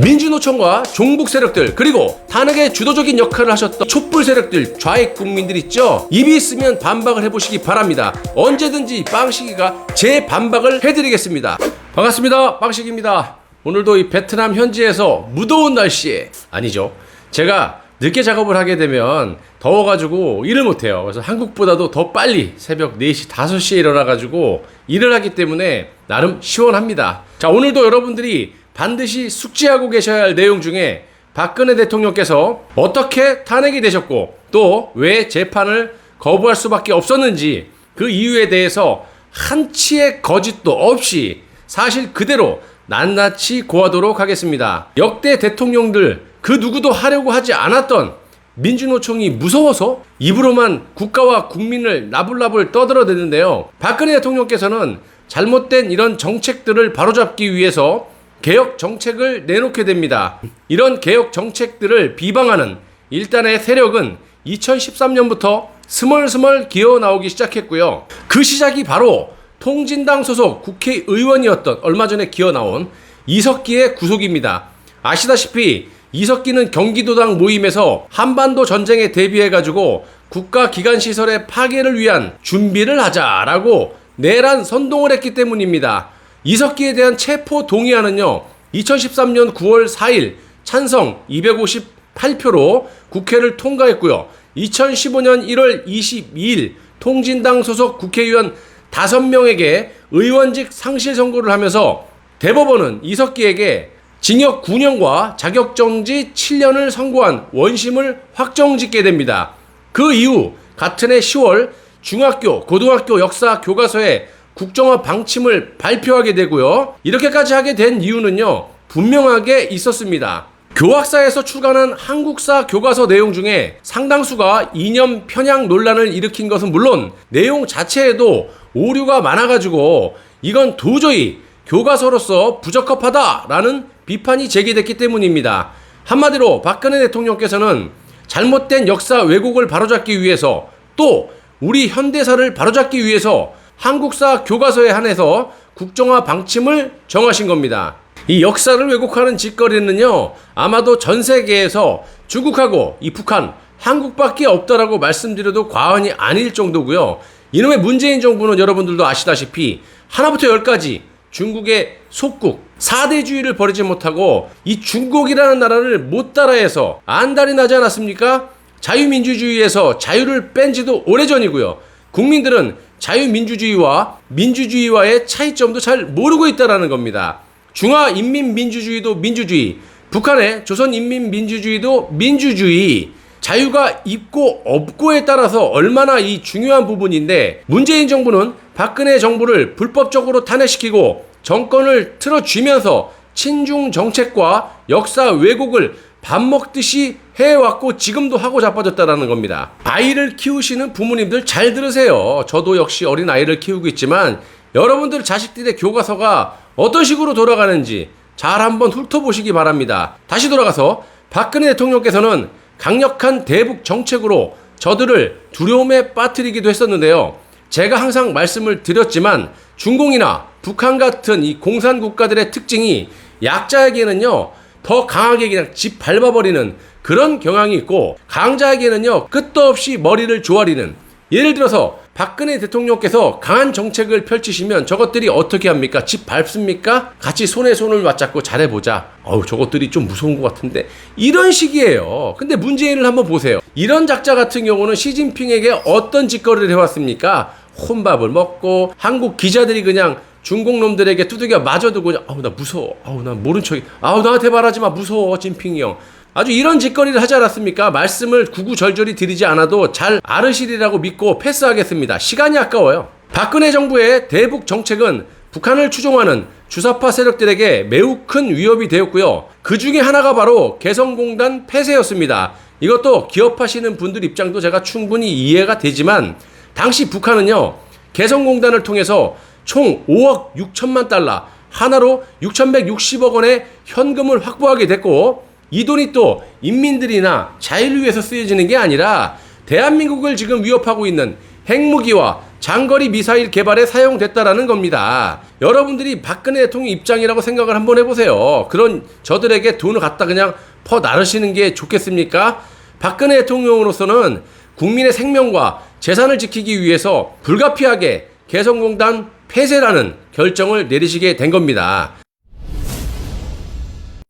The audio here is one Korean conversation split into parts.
민주노총과 종북 세력들, 그리고 탄핵의 주도적인 역할을 하셨던 촛불 세력들, 좌익 국민들 있죠? 입이 있으면 반박을 해보시기 바랍니다. 언제든지 빵식이가 제 반박을 해드리겠습니다. 반갑습니다. 빵식입니다. 오늘도 이 베트남 현지에서 무더운 날씨에, 아니죠, 제가 늦게 작업을 하게 되면 더워가지고 일을 못해요. 그래서 한국보다도 더 빨리 새벽 4시, 5시에 일어나가지고 일을 하기 때문에 나름 시원합니다. 자, 오늘도 여러분들이 반드시 숙지하고 계셔야 할 내용 중에 박근혜 대통령께서 어떻게 탄핵이 되셨고 또 왜 재판을 거부할 수밖에 없었는지 그 이유에 대해서 한치의 거짓도 없이 사실 그대로 낱낱이 고하도록 하겠습니다. 역대 대통령들 그 누구도 하려고 하지 않았던 민주노총이 무서워서 입으로만 국가와 국민을 나불나불 떠들어대는데요. 박근혜 대통령께서는 잘못된 이런 정책들을 바로잡기 위해서 개혁 정책을 내놓게 됩니다. 이런 개혁 정책들을 비방하는 일단의 세력은 2013년부터 스멀스멀 기어 나오기 시작했고요. 그 시작이 바로 통진당 소속 국회의원이었던 얼마 전에 기어 나온 이석기의 구속입니다. 아시다시피 이석기는 경기도당 모임에서 한반도 전쟁에 대비해가지고 국가기관시설의 파괴를 위한 준비를 하자라고 내란 선동을 했기 때문입니다. 이석기에 대한 체포 동의안은요, 2013년 9월 4일 찬성 258표로 국회를 통과했고요. 2015년 1월 22일 통진당 소속 국회의원 5명에게 의원직 상실 선고를 하면서 대법원은 이석기에게 징역 9년과 자격정지 7년을 선고한 원심을 확정짓게 됩니다. 그 이후 같은 해 10월 중학교, 고등학교 역사 교과서에 국정화 방침을 발표하게 되고요. 이렇게까지 하게 된 이유는요, 분명하게 있었습니다. 교학사에서 출간한 한국사 교과서 내용 중에 상당수가 이념 편향 논란을 일으킨 것은 물론 내용 자체에도 오류가 많아가지고 이건 도저히 교과서로서 부적합하다라는 비판이 제기됐기 때문입니다. 한마디로 박근혜 대통령께서는 잘못된 역사 왜곡을 바로잡기 위해서 또 우리 현대사를 바로잡기 위해서 한국사 교과서에 한해서 국정화 방침을 정하신 겁니다. 이 역사를 왜곡하는 짓거리는요, 아마도 전 세계에서 중국하고 이 북한, 한국밖에 없다라고 말씀드려도 과언이 아닐 정도고요. 이놈의 문재인 정부는 여러분들도 아시다시피 하나부터 열까지 중국의 속국, 4대주의를 버리지 못하고 이 중국이라는 나라를 못 따라해서 안달이 나지 않았습니까? 자유민주주의에서 자유를 뺀 지도 오래전이고요. 국민들은 자유민주주의와 민주주의와의 차이점도 잘 모르고 있다는 겁니다. 중화인민민주주의도 민주주의, 북한의 조선인민민주주의도 민주주의, 자유가 있고 없고에 따라서 얼마나 이 중요한 부분인데 문재인 정부는 박근혜 정부를 불법적으로 탄핵시키고 정권을 틀어쥐면서 친중 정책과 역사 왜곡을 밥 먹듯이 해왔고 지금도 하고 자빠졌다는 겁니다. 아이를 키우시는 부모님들 잘 들으세요. 저도 역시 어린 아이를 키우고 있지만 여러분들 자식들의 교과서가 어떤 식으로 돌아가는지 잘 한번 훑어보시기 바랍니다. 다시 돌아가서 박근혜 대통령께서는 강력한 대북 정책으로 저들을 두려움에 빠뜨리기도 했었는데요. 제가 항상 말씀을 드렸지만 중공이나 북한 같은 이 공산 국가들의 특징이 약자에게는요, 더 강하게 그냥 집 밟아버리는 그런 경향이 있고 강자에게는요, 끝도 없이 머리를 조아리는, 예를 들어서 박근혜 대통령께서 강한 정책을 펼치시면 저것들이 어떻게 합니까? 집 밟습니까? 같이 손에 손을 맞잡고 잘해보자. 저것들이 좀 무서운 것 같은데. 이런 식이에요. 근데 문재인을 한번 보세요. 이런 작자 같은 경우는 시진핑에게 어떤 짓거리를 해왔습니까? 혼밥을 먹고 한국 기자들이 그냥 중공놈들에게 두들겨 맞아도 그냥 나 무서워. 나 모른 척이. 나한테 말하지 마. 무서워. 진핑이 형. 아주 이런 짓거리를 하지 않았습니까? 말씀을 구구절절히 드리지 않아도 잘 알으시리라고 믿고 패스하겠습니다. 시간이 아까워요. 박근혜 정부의 대북 정책은 북한을 추종하는 주사파 세력들에게 매우 큰 위협이 되었고요. 그 중에 하나가 바로 개성공단 폐쇄였습니다. 이것도 기업하시는 분들 입장도 제가 충분히 이해가 되지만 당시 북한은요, 개성공단을 통해서 총 5억 6천만 달러, 하나로 6,160억 원의 현금을 확보하게 됐고 이 돈이 또 인민들이나 자유를 위해서 쓰여지는 게 아니라 대한민국을 지금 위협하고 있는 핵무기와 장거리 미사일 개발에 사용됐다라는 겁니다. 여러분들이 박근혜 대통령 입장이라고 생각을 한번 해보세요. 그런 저들에게 돈을 갖다 그냥 퍼 나르시는 게 좋겠습니까? 박근혜 대통령으로서는 국민의 생명과 재산을 지키기 위해서 불가피하게 개성공단 폐쇄라는 결정을 내리시게 된 겁니다.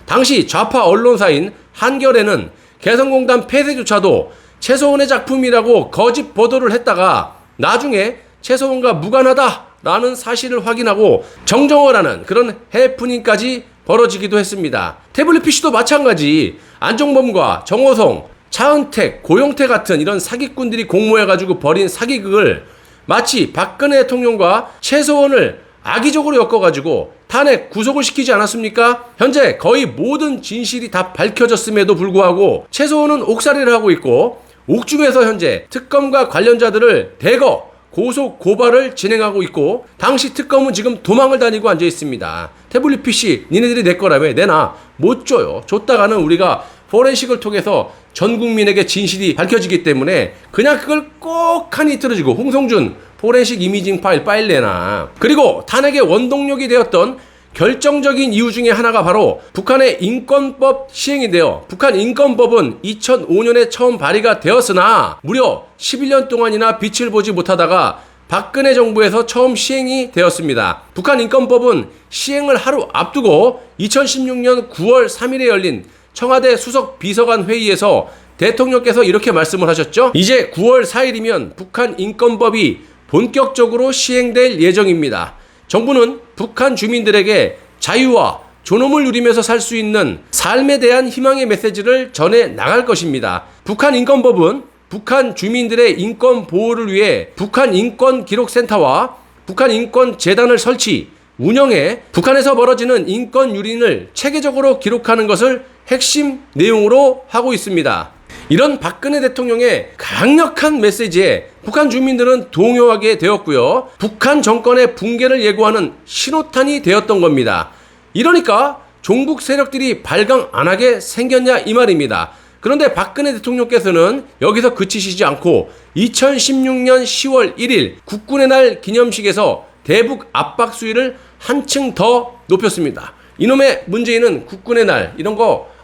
당시 좌파 언론사인 한겨레는 개성공단 폐쇄조차도 최소원의 작품이라고 거짓 보도를 했다가 나중에 최소원과 무관하다라는 사실을 확인하고 정정어라는 그런 해프닝까지 벌어지기도 했습니다. 태블릿 PC도 마찬가지. 안종범과 정호성, 차은택, 고영태 같은 이런 사기꾼들이 공모해가지고 벌인 사기극을 마치 박근혜 대통령과 최소원을 악의적으로 엮어가지고 탄핵 구속을 시키지 않았습니까? 현재 거의 모든 진실이 다 밝혀졌음에도 불구하고 최소원은 옥살이를 하고 있고 옥중에서 현재 특검과 관련자들을 대거 고소 고발을 진행하고 있고 당시 특검은 지금 도망을 다니고 앉아 있습니다. 태블릿 PC 니네들이 내 거라며 내놔. 못 줘요. 줬다가는 우리가 포렌식을 통해서 전 국민에게 진실이 밝혀지기 때문에 그냥 그걸 꼭 하니 틀어지고 홍성준 포렌식 이미징 파일 내놔. 그리고 탄핵의 원동력이 되었던 결정적인 이유 중에 하나가 바로 북한의 인권법 시행인데요. 북한 인권법은 2005년에 처음 발의가 되었으나 무려 11년 동안이나 빛을 보지 못하다가 박근혜 정부에서 처음 시행이 되었습니다. 북한 인권법은 시행을 하루 앞두고 2016년 9월 3일에 열린 청와대 수석 비서관 회의에서 대통령께서 이렇게 말씀을 하셨죠. 이제 9월 4일이면 북한 인권법이 본격적으로 시행될 예정입니다. 정부는 북한 주민들에게 자유와 존엄을 누리면서 살 수 있는 삶에 대한 희망의 메시지를 전해 나갈 것입니다. 북한 인권법은 북한 주민들의 인권 보호를 위해 북한 인권기록센터와 북한 인권재단을 설치, 운영해 북한에서 벌어지는 인권 유린을 체계적으로 기록하는 것을 핵심 내용으로 하고 있습니다. 이런 박근혜 대통령의 강력한 메시지에 북한 주민들은 동요하게 되었고요. 북한 정권의 붕괴를 예고하는 신호탄이 되었던 겁니다. 이러니까 종북 세력들이 발광 안 하게 생겼냐 이 말입니다. 그런데 박근혜 대통령께서는 여기서 그치시지 않고 2016년 10월 1일 국군의 날 기념식에서 대북 압박 수위를 한층 더 높였습니다. 이놈의 문재인은 국군의 날 이런 거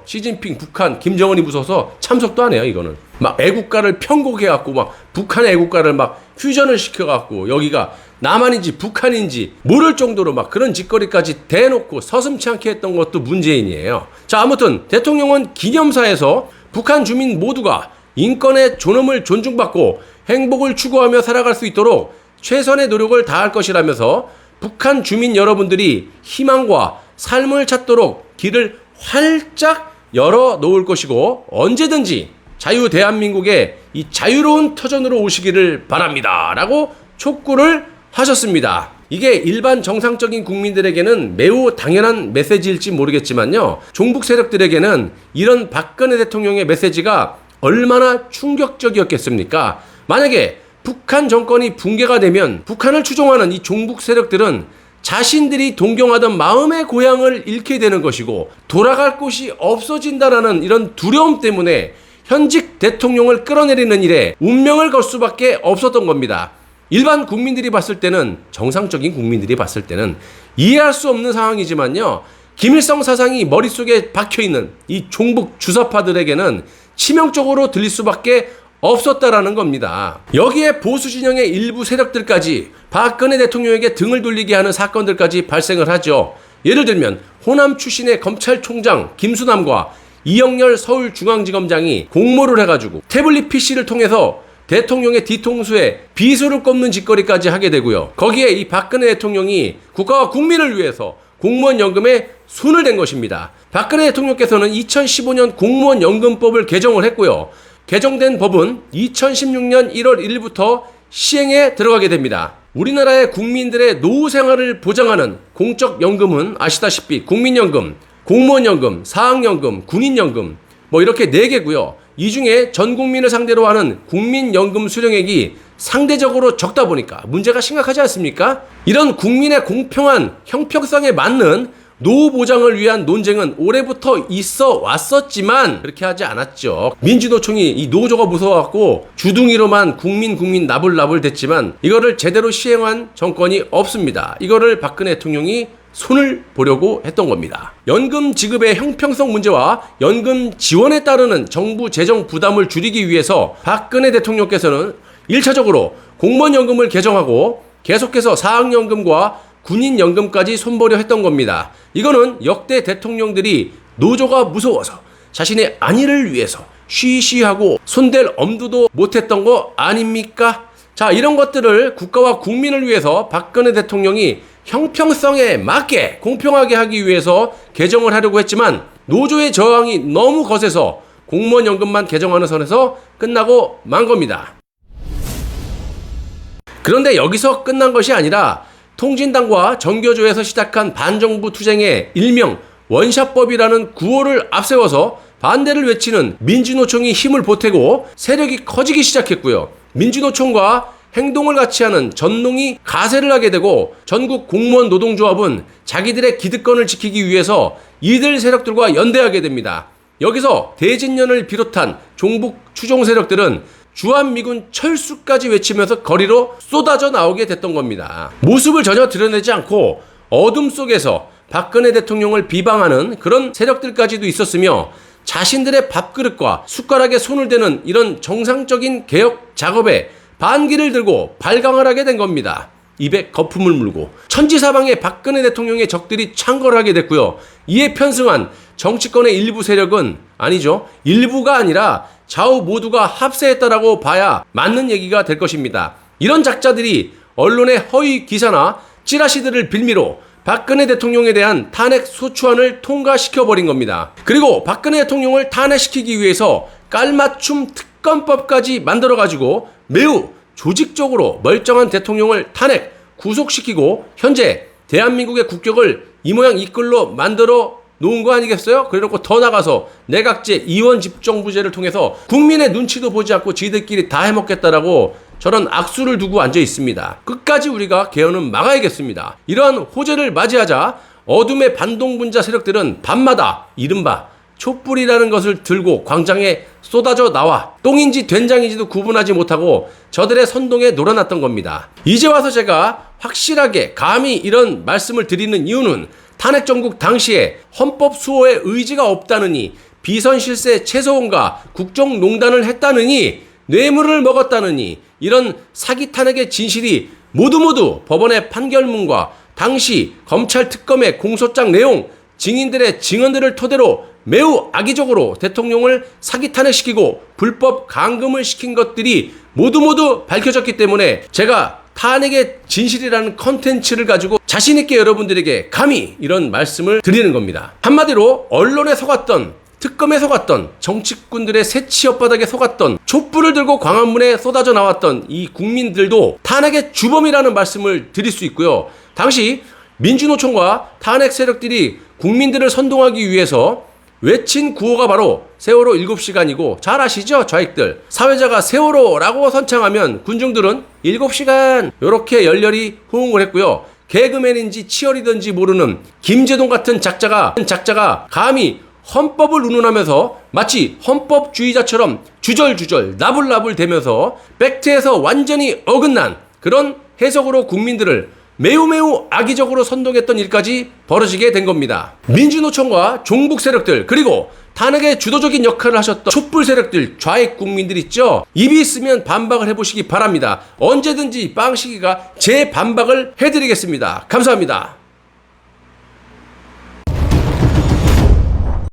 시진핑, 북한, 김정은이 무서워서 참석도 안 해요, 이거는. 막 애국가를 편곡해갖고, 막 북한의 애국가를 막 퓨전을 시켜갖고, 여기가 남한인지 북한인지 모를 정도로 막 그런 짓거리까지 대놓고 서슴치 않게 했던 것도 문재인이에요. 자, 아무튼 대통령은 기념사에서 북한 주민 모두가 인권의 존엄을 존중받고 행복을 추구하며 살아갈 수 있도록 최선의 노력을 다할 것이라면서 북한 주민 여러분들이 희망과 삶을 찾도록 길을 활짝 열어 놓을 것이고 언제든지 자유 대한민국의 이 자유로운 터전으로 오시기를 바랍니다 라고 촉구를 하셨습니다. 이게 일반 정상적인 국민들에게는 매우 당연한 메시지일지 모르겠지만요, 종북 세력들에게는 이런 박근혜 대통령의 메시지가 얼마나 충격적이었겠습니까? 만약에 북한 정권이 붕괴가 되면 북한을 추종하는 이 종북 세력들은 자신들이 동경하던 마음의 고향을 잃게 되는 것이고 돌아갈 곳이 없어진다라는 이런 두려움 때문에 현직 대통령을 끌어내리는 일에 운명을 걸 수밖에 없었던 겁니다. 일반 국민들이 봤을 때는, 정상적인 국민들이 봤을 때는 이해할 수 없는 상황이지만요, 김일성 사상이 머릿속에 박혀있는 이 종북 주사파들에게는 치명적으로 들릴 수밖에 없었다라는 겁니다. 여기에 보수 진영의 일부 세력들까지 박근혜 대통령에게 등을 돌리게 하는 사건들까지 발생을 하죠. 예를 들면 호남 출신의 검찰총장 김수남과 이영렬 서울중앙지검장이 공모를 해가지고 태블릿 PC를 통해서 대통령의 뒤통수에 비수를 꼽는 짓거리까지 하게 되고요. 거기에 이 박근혜 대통령이 국가와 국민을 위해서 공무원 연금에 손을 댄 것입니다. 박근혜 대통령께서는 2015년 공무원 연금법을 개정을 했고요. 개정된 법은 2016년 1월 1일부터 시행에 들어가게 됩니다. 우리나라의 국민들의 노후 생활을 보장하는 공적연금은 아시다시피 국민연금, 공무원연금, 사학연금, 군인연금 이렇게 4개고요. 이 중에 전 국민을 상대로 하는 국민연금 수령액이 상대적으로 적다 보니까 문제가 심각하지 않습니까? 이런 국민의 공평한 형평성에 맞는 노후 보장을 위한 논쟁은 올해부터 있어 왔었지만 그렇게 하지 않았죠. 민주노총이 이 노조가 무서워갖고 주둥이로만 국민 나불나불 됐지만 이거를 제대로 시행한 정권이 없습니다. 이거를 박근혜 대통령이 손을 보려고 했던 겁니다. 연금 지급의 형평성 문제와 연금 지원에 따르는 정부 재정 부담을 줄이기 위해서 박근혜 대통령께서는 1차적으로 공무원연금을 개정하고 계속해서 사학연금과 군인연금까지 손보려 했던 겁니다. 이거는 역대 대통령들이 노조가 무서워서 자신의 안위를 위해서 쉬쉬하고 손댈 엄두도 못했던 거 아닙니까? 자, 이런 것들을 국가와 국민을 위해서 박근혜 대통령이 형평성에 맞게 공평하게 하기 위해서 개정을 하려고 했지만 노조의 저항이 너무 거세서 공무원연금만 개정하는 선에서 끝나고 만 겁니다. 그런데 여기서 끝난 것이 아니라 통진당과 정교조에서 시작한 반정부 투쟁의 일명 원샷법이라는 구호를 앞세워서 반대를 외치는 민주노총이 힘을 보태고 세력이 커지기 시작했고요. 민주노총과 행동을 같이 하는 전농이 가세를 하게 되고 전국 공무원 노동조합은 자기들의 기득권을 지키기 위해서 이들 세력들과 연대하게 됩니다. 여기서 대진련을 비롯한 종북 추종 세력들은 주한미군 철수까지 외치면서 거리로 쏟아져 나오게 됐던 겁니다. 모습을 전혀 드러내지 않고 어둠 속에서 박근혜 대통령을 비방하는 그런 세력들까지도 있었으며 자신들의 밥그릇과 숟가락에 손을 대는 이런 정상적인 개혁 작업에 반기를 들고 발광을 하게 된 겁니다. 입에 거품을 물고 천지사방에 박근혜 대통령의 적들이 창궐을 하게 됐고요. 이에 편승한 정치권의 일부 세력은 아니죠. 일부가 아니라 좌우 모두가 합세했다라고 봐야 맞는 얘기가 될 것입니다. 이런 작자들이 언론의 허위 기사나 찌라시들을 빌미로 박근혜 대통령에 대한 탄핵 소추안을 통과시켜버린 겁니다. 그리고 박근혜 대통령을 탄핵시키기 위해서 깔맞춤 특검법까지 만들어가지고 매우 조직적으로 멀쩡한 대통령을 탄핵, 구속시키고 현재 대한민국의 국격을 이 모양 이 꼴로 만들어 놓은 거 아니겠어요? 그래놓고 더 나가서 내각제 이원집정부제를 통해서 국민의 눈치도 보지 않고 지들끼리 다 해먹겠다라고 저런 악수를 두고 앉아 있습니다. 끝까지 우리가 개헌은 막아야겠습니다. 이러한 호재를 맞이하자 어둠의 반동분자 세력들은 밤마다 이른바 촛불이라는 것을 들고 광장에 쏟아져 나와 똥인지 된장인지도 구분하지 못하고 저들의 선동에 놀아났던 겁니다. 이제 와서 제가 확실하게 감히 이런 말씀을 드리는 이유는 탄핵 정국 당시에 헌법 수호의 의지가 없다느니 비선 실세 최소원과 국정농단을 했다느니 뇌물을 먹었다느니 이런 사기 탄핵의 진실이 모두 법원의 판결문과 당시 검찰 특검의 공소장 내용 증인들의 증언들을 토대로 매우 악의적으로 대통령을 사기 탄핵시키고 불법 감금을 시킨 것들이 모두 밝혀졌기 때문에 제가 탄핵의 진실이라는 컨텐츠를 가지고 자신있게 여러분들에게 감히 이런 말씀을 드리는 겁니다. 한마디로 언론에 속았던 특검에 속았던 정치꾼들의 새치 엇바닥에 속았던 촛불을 들고 광화문에 쏟아져 나왔던 이 국민들도 탄핵의 주범이라는 말씀을 드릴 수 있고요. 당시 민주노총과 탄핵 세력들이 국민들을 선동하기 위해서 외친 구호가 바로 세월호 7시간이고 잘 아시죠? 좌익들. 사회자가 세월호라고 선창하면 군중들은 7시간 이렇게 열렬히 호응을 했고요. 개그맨인지 치어리던지 모르는 김재동 같은 작자가 감히 헌법을 운운하면서 마치 헌법주의자처럼 주절주절 나불나불 대면서 팩트에서 완전히 어긋난 그런 해석으로 국민들을 매우 악의적으로 선동했던 일까지 벌어지게 된 겁니다. 민주노총과 종북 세력들 그리고 탄핵의 주도적인 역할을 하셨던 촛불 세력들 좌익 국민들 있죠. 입이 있으면 반박을 해보시기 바랍니다. 언제든지 빵식이가 제 반박을 해드리겠습니다. 감사합니다.